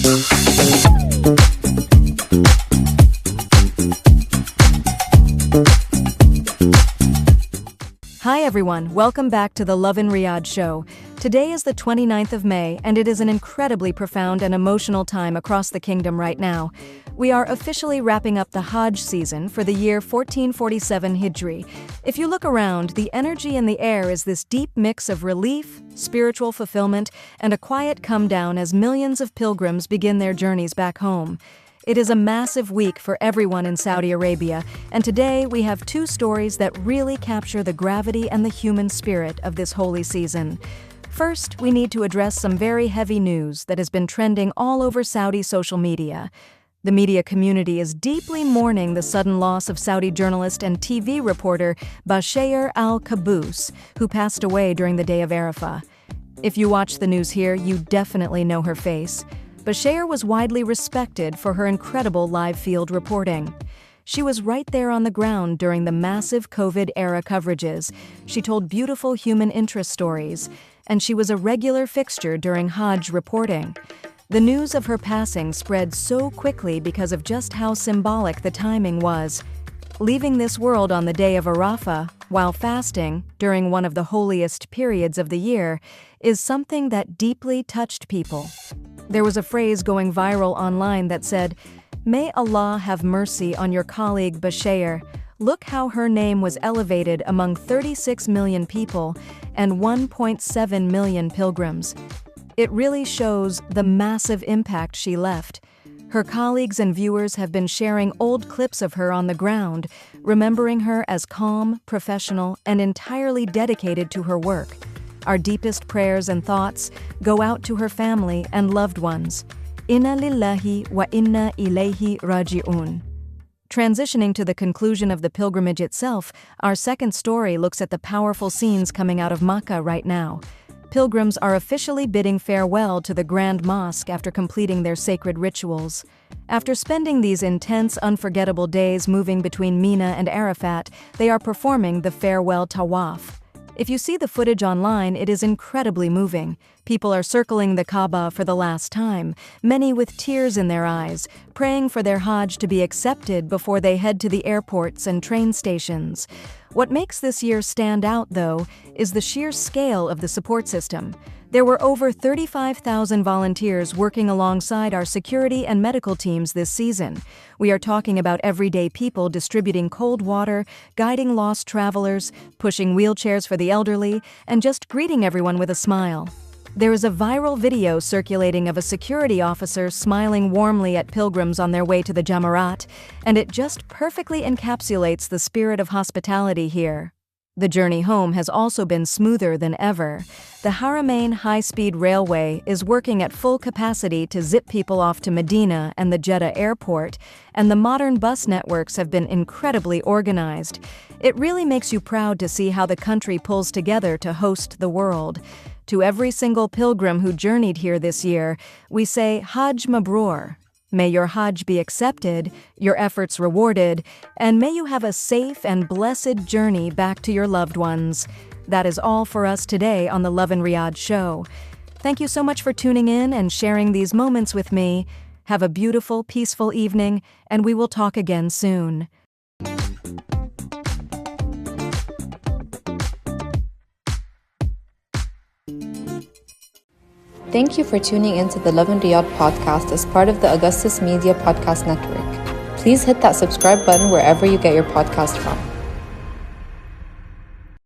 Hi everyone, welcome back to the Love in Riyadh show. Today is the 29th of May and it is an incredibly profound and emotional time across the kingdom right now. We are officially wrapping up the Hajj season for the year 1447 Hijri. If you look around, the energy in the air is this deep mix of relief, spiritual fulfillment, and a quiet come down as millions of pilgrims begin their journeys back home. It is a massive week for everyone in Saudi Arabia, and today we have two stories that really capture the gravity and the human spirit of this holy season. First, we need to address some very heavy news that has been trending all over Saudi social media. The media community is deeply mourning the sudden loss of Saudi journalist and TV reporter Bashayer Al Qaboos, who passed away during the day of Arafah. If you watch the news here, you definitely know her face. Bashayer was widely respected for her incredible live field reporting. She was right there on the ground during the massive COVID-era coverages. She told beautiful human interest stories, and she was a regular fixture during Hajj reporting. The news of her passing spread so quickly because of just how symbolic the timing was. Leaving this world on the day of Arafah, while fasting, during one of the holiest periods of the year, is something that deeply touched people. There was a phrase going viral online that said, "May Allah have mercy on your colleague Bashayer. Look how her name was elevated among 36 million people and 1.7 million pilgrims." It really shows the massive impact she left. Her colleagues and viewers have been sharing old clips of her on the ground, remembering her as calm, professional, and entirely dedicated to her work. Our deepest prayers and thoughts go out to her family and loved ones. Inna lillahi wa inna ilayhi raji'un. Transitioning to the conclusion of the pilgrimage itself, our second story looks at the powerful scenes coming out of Makkah right now. Pilgrims are officially bidding farewell to the Grand Mosque after completing their sacred rituals. After spending these intense, unforgettable days moving between Mina and Arafat, they are performing the Farewell Tawaf. If you see the footage online, it is incredibly moving. People are circling the Kaaba for the last time, many with tears in their eyes, praying for their Hajj to be accepted before they head to the airports and train stations. What makes this year stand out, though, is the sheer scale of the support system. There were over 35,000 volunteers working alongside our security and medical teams this season. We are talking about everyday people distributing cold water, guiding lost travelers, pushing wheelchairs for the elderly, and just greeting everyone with a smile. There is a viral video circulating of a security officer smiling warmly at pilgrims on their way to the Jamarat, and it just perfectly encapsulates the spirit of hospitality here. The journey home has also been smoother than ever. The Haramain high-speed railway is working at full capacity to zip people off to Medina and the Jeddah airport, and the modern bus networks have been incredibly organized. It really makes you proud to see how the country pulls together to host the world. To every single pilgrim who journeyed here this year, we say Hajj Mabrur. May your Hajj be accepted, your efforts rewarded, and may you have a safe and blessed journey back to your loved ones. That is all for us today on the Love in Riyadh show. Thank you so much for tuning in and sharing these moments with me. Have a beautiful, peaceful evening, and we will talk again soon. Thank you for tuning into the Love in Riyadh podcast as part of the Augustus Media Podcast Network. Please hit that subscribe button wherever you get your podcast from.